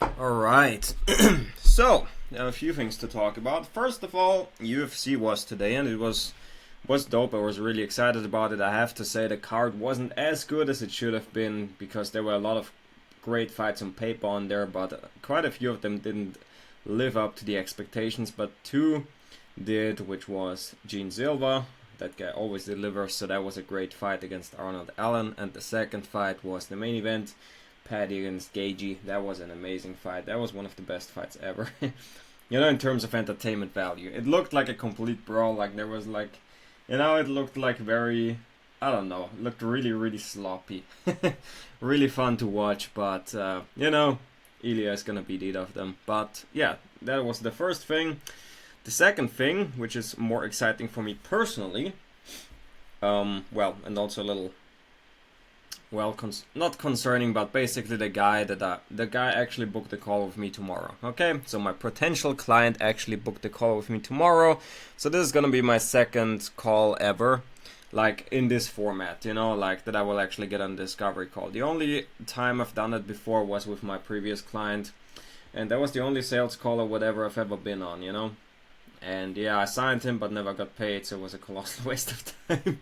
All right. So, there are a few things to talk about. First of all, UFC was today, and it was dope. I was really excited about it. I have to say the card wasn't as good as it should have been because there were a lot of great fights on paper on there, but quite a few of them didn't live up to the expectations. But two did, which was Gene Silva. That guy always delivers, so that was a great fight against Arnold Allen. And the second fight was the main event, Paddy against Gagey. That was an amazing fight. That was one of the best fights ever. In terms of entertainment value. It looked like a complete brawl. Like there was it looked like very, I don't know, it looked really, really sloppy. Really fun to watch, but, Ilya is gonna beat either of them. But, yeah, that was the first thing. The second thing, which is more exciting for me personally, and also a little, not concerning, but basically the guy actually booked the call with me tomorrow. Okay, so my potential client actually booked the call with me tomorrow. So this is gonna be my second call ever, like in this format, like that I will actually get on discovery call. The only time I've done it before was with my previous client, and that was the only sales call or whatever I've ever been on. And yeah, I signed him but never got paid, so it was a colossal waste of time.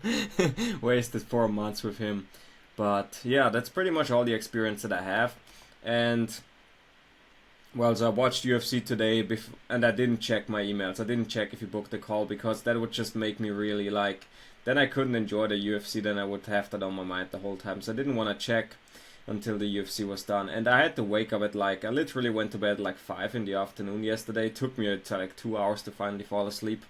Wasted 4 months with him. But yeah, that's pretty much all the experience that I have. And well, so I watched UFC today, and I didn't check my emails. I didn't check if he booked the call because that would just make me really then I couldn't enjoy the UFC. Then I would have that on my mind the whole time. So I didn't want to check until the UFC was done. And I had to wake up at I literally went to bed 5 in the afternoon yesterday. It took me 2 hours to finally fall asleep.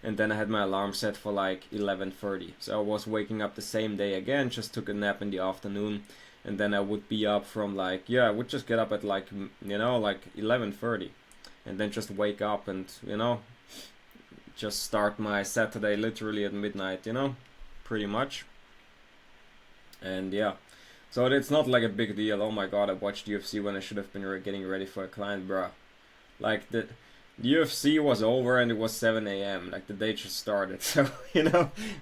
And then I had my alarm set for 11:30. So I was waking up the same day again, just took a nap in the afternoon. And then I would be up from I would just get up at 11:30. And then just wake up and, just start my Saturday literally at midnight, pretty much. And yeah. So it's not a big deal. Oh my god, I watched UFC when I should have been getting ready for a client, bruh. The UFC was over and it was 7 a.m. The day just started. So,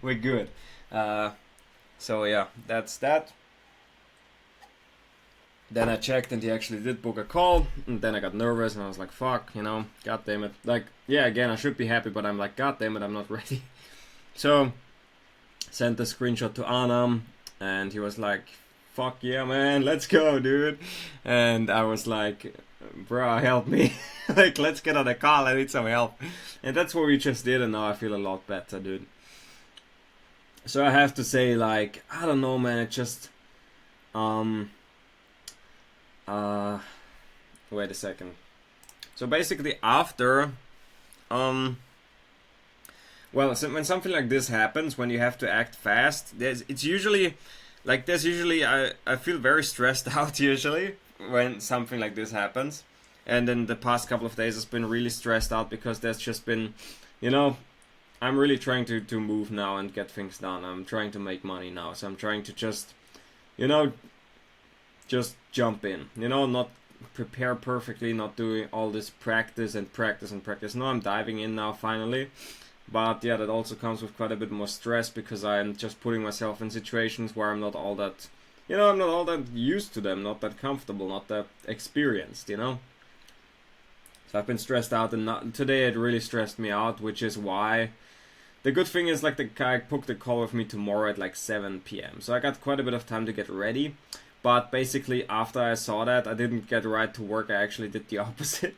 we're good. So yeah, that's that. Then I checked and he actually did book a call. And then I got nervous and I was like, fuck, god damn it. Yeah, again, I should be happy, but I'm god damn it, I'm not ready. So, sent a screenshot to Anam and he was like, fuck yeah, man, let's go, dude. And I was like, bro, help me. Let's get on a call, I need some help. And that's what we just did, and now I feel a lot better, dude. So I have to say, I don't know, man, it just, wait a second. So basically after, so when something like this happens, when you have to act fast, it's usually... I feel very stressed out usually when something like this happens. And then the past couple of days has been really stressed out because there's just been, I'm really trying to move now and get things done. I'm trying to make money now. So I'm trying to just jump in, not prepare perfectly, not doing all this practice and practice and practice. No, I'm diving in now finally. But yeah, that also comes with quite a bit more stress because I'm just putting myself in situations where I'm not all that, I'm not all that used to them, not that comfortable, not that experienced, So I've been stressed out, and today it really stressed me out, which is why. The good thing is, the guy booked the call with me tomorrow at 7 p.m. So I got quite a bit of time to get ready. But basically, after I saw that, I didn't get right to work. I actually did the opposite.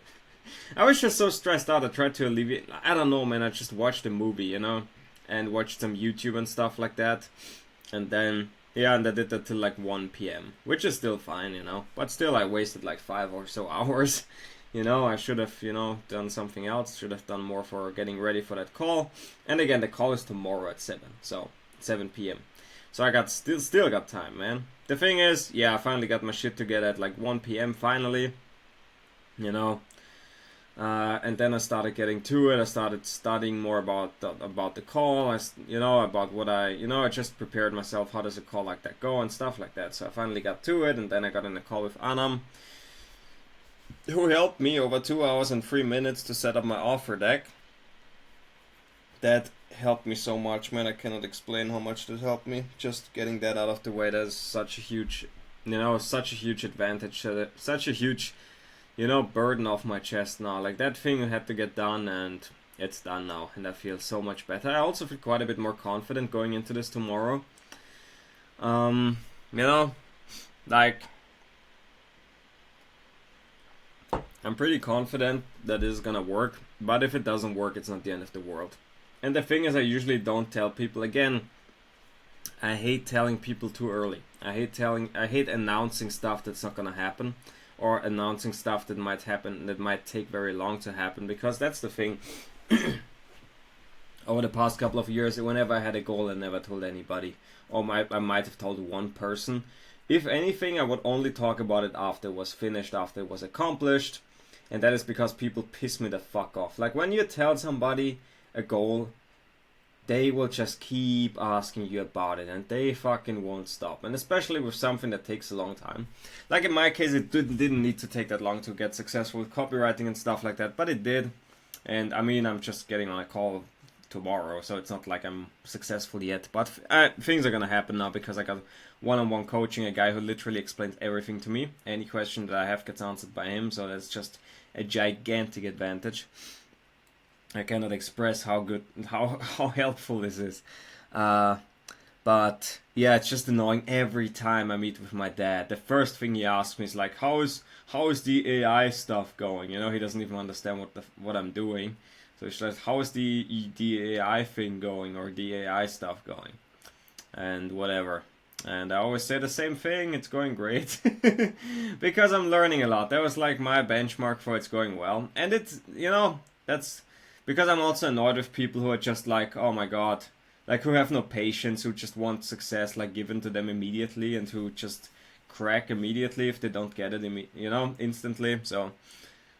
I was just so stressed out. I tried to alleviate. I don't know, man. I just watched a movie, and watched some YouTube and stuff like that. And then, and I did that till 1 p.m., which is still fine, But still, I wasted 5 or so hours. I should have, done something else. Should have done more for getting ready for that call. And again, the call is tomorrow at 7, so 7 p.m. So I got still got time, man. The thing is, I finally got my shit together at 1 p.m. finally. And then I started getting to it. I started studying more about the call. About what I just prepared myself. How does a call like that go and stuff like that. So I finally got to it, and then I got in a call with Anam, who helped me over 2 hours and 3 minutes to set up my offer deck. That helped me so much, man. I cannot explain how much that helped me. Just getting that out of the way. That's such a huge, such a huge advantage. Such a huge burden off my chest now. Like, that thing had to get done, and it's done now, and I feel so much better. I also feel quite a bit more confident going into this tomorrow. Like, I'm pretty confident that this is gonna work, but if it doesn't work, it's not the end of the world. And the thing is, I usually don't tell people. Again, I hate telling people too early. I hate announcing stuff that's not gonna happen, or announcing stuff that might happen, that might take very long to happen, because that's the thing. Over the past couple of years, whenever I had a goal, I never told anybody, or I might have told one person. If anything, I would only talk about it after it was finished, after it was accomplished, and that is because people piss me the fuck off. Like, when you tell somebody a goal, they will just keep asking you about it, and they fucking won't stop. And especially with something that takes a long time. Like in my case, it didn't need to take that long to get successful with copywriting and stuff like that, but it did. And I mean, I'm just getting on a call tomorrow, so it's not like I'm successful yet. But things are gonna happen now, because I got one-on-one coaching, a guy who literally explains everything to me. Any question that I have gets answered by him, so that's just a gigantic advantage. I cannot express how helpful this is. But yeah, it's just annoying every time I meet with my dad. The first thing he asks me is like, how is the AI stuff going? He doesn't even understand what I'm doing. So it's like, how is the AI thing going, or the AI stuff going? And whatever. And I always say the same thing, it's going great. Because I'm learning a lot. That was like my benchmark for it's going well. And it's, that's because I'm also annoyed with people who are just like, oh my god, like, who have no patience, who just want success like given to them immediately, and who just crack immediately if they don't get it, instantly. So,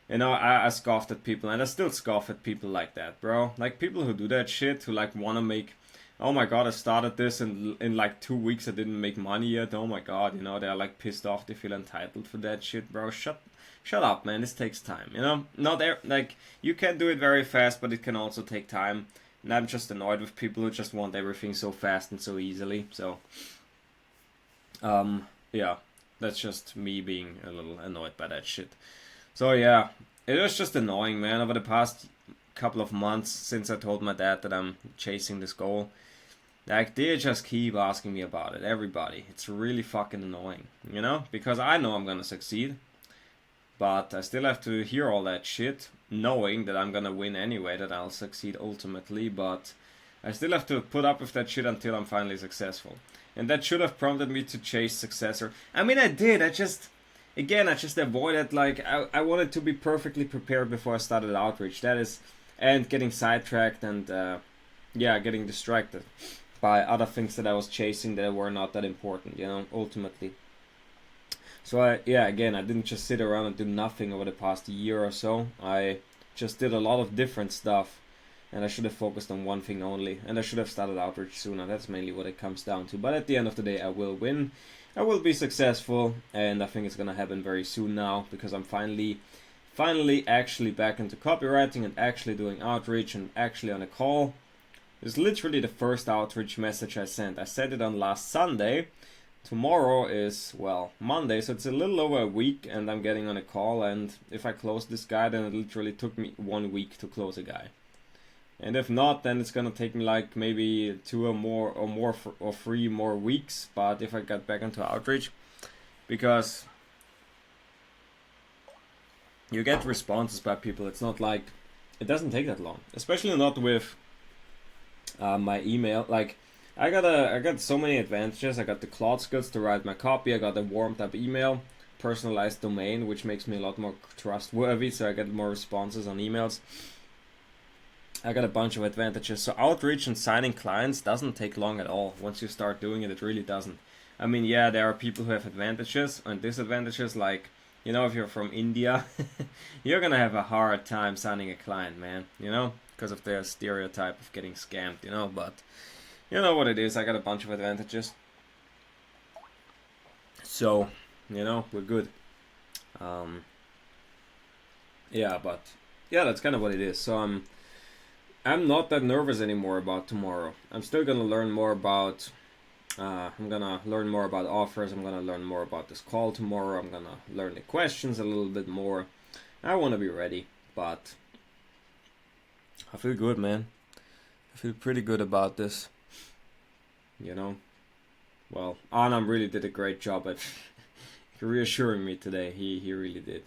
I scoffed at people, and I still scoff at people like that, bro. Like, people who do that shit, who like want to make, oh my god, I started this and in like 2 weeks I didn't make money yet. Oh my god, they're like pissed off, they feel entitled for that shit, bro. Shut up, man. This takes time, Not like, you can do it very fast, but it can also take time. And I'm just annoyed with people who just want everything so fast and so easily. So, yeah, that's just me being a little annoyed by that shit. So yeah, it was just annoying, man. Over the past couple of months since I told my dad that I'm chasing this goal, like, they just keep asking me about it. Everybody. It's really fucking annoying, Because I know I'm gonna succeed. But I still have to hear all that shit, knowing that I'm gonna win anyway, that I'll succeed ultimately, but I still have to put up with that shit until I'm finally successful. And that should have prompted me to chase success. I mean, I did, I just avoided, like, I wanted to be perfectly prepared before I started Outreach, and getting sidetracked and, getting distracted by other things that I was chasing that were not that important, ultimately. So I didn't just sit around and do nothing over the past year or so. I just did a lot of different stuff, and I should have focused on one thing only, and I should have started Outreach sooner. That's mainly what it comes down to. But at the end of the day, I will win. I will be successful, and I think it's gonna happen very soon now, because I'm finally actually back into copywriting and actually doing Outreach and actually on a call. It's literally the first Outreach message I sent. I sent it on last Sunday. Tomorrow is, Monday, so it's a little over a week, and I'm getting on a call, and if I close this guy, then it literally took me 1 week to close a guy. And if not, then it's gonna take me like maybe 2 or 3 more weeks, but if I get back into Outreach, because you get responses by people, it's not like, it doesn't take that long, especially not with my email. Like, I got so many advantages. I got the Claude skills to write my copy. I got a warmed up email, personalized domain, which makes me a lot more trustworthy, so I get more responses on emails. I got a bunch of advantages. So Outreach and signing clients doesn't take long at all. Once you start doing it, it really doesn't. I mean, yeah, there are people who have advantages and disadvantages, like, if you're from India, you're gonna have a hard time signing a client, man, because of their stereotype of getting scammed, but you know what it is, I got a bunch of advantages. So, we're good. That's kind of what it is. So I'm not that nervous anymore about tomorrow. I'm still gonna learn more about offers. I'm gonna learn more about this call tomorrow. I'm gonna learn the questions a little bit more. I want to be ready, but I feel good, man. I feel pretty good about this. You know? Well, Anam really did a great job at reassuring me today. He really did.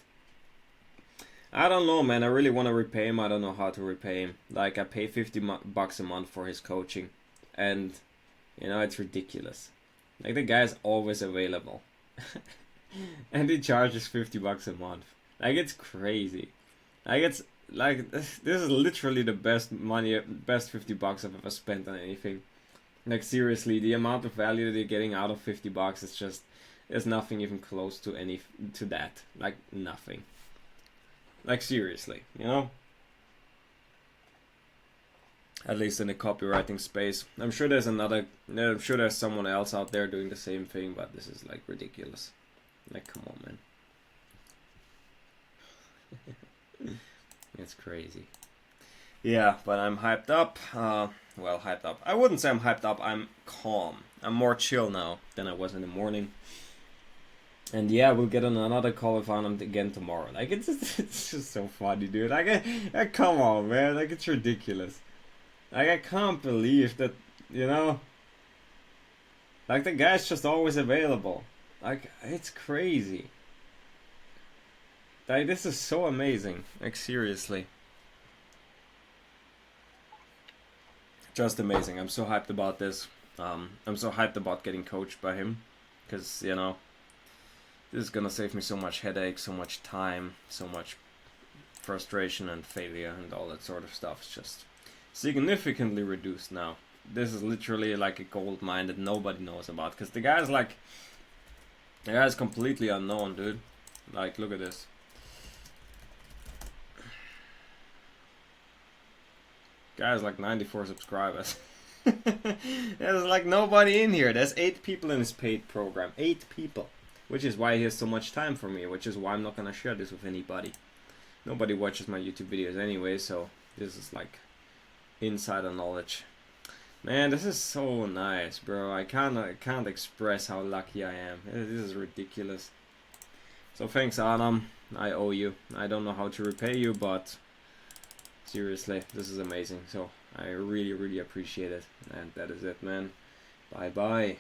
I don't know, man. I really want to repay him. I don't know how to repay him. Like, I pay $50 a month for his coaching. And, you know, it's ridiculous. Like, the guy's always available. And he charges $50 a month. Like, it's crazy. Like, it's like, this is literally the best $50 I've ever spent on anything. Like, seriously, the amount of value that you're getting out of $50 is just, there's nothing even close to that. Like, nothing. Like, seriously, you know? At least in the copywriting space. I'm sure there's someone else out there doing the same thing, but this is, like, ridiculous. Like, come on, man. It's crazy. Yeah, but I'm hyped up. Well, hyped up. I wouldn't say I'm hyped up. I'm calm. I'm more chill now than I was in the morning. And yeah, we'll get on another call with Anand again tomorrow. Like, it's just so funny, dude. Like, come on, man. Like, it's ridiculous. Like, I can't believe that, you know. Like, the guy's just always available. Like, it's crazy. Like, this is so amazing. Like, seriously. Just amazing. I'm so hyped about this. I'm so hyped about getting coached by him. Because, you know, this is gonna save me so much headache, so much time, so much frustration and failure and all that sort of stuff. It's just significantly reduced now. This is literally like a gold mine that nobody knows about. Because the guy's completely unknown, dude. Like, look at this. Guy's like 94 subscribers. There's like nobody in here. There's 8 people in his paid program. 8 people. Which is why he has so much time for me. Which is why I'm not gonna share this with anybody. Nobody watches my YouTube videos anyway, so this is like insider knowledge. Man, this is so nice, bro. I can't express how lucky I am. This is ridiculous. So thanks, Adam. I owe you. I don't know how to repay you, but seriously, this is amazing. So I really, really appreciate it. And that is it, man. Bye bye.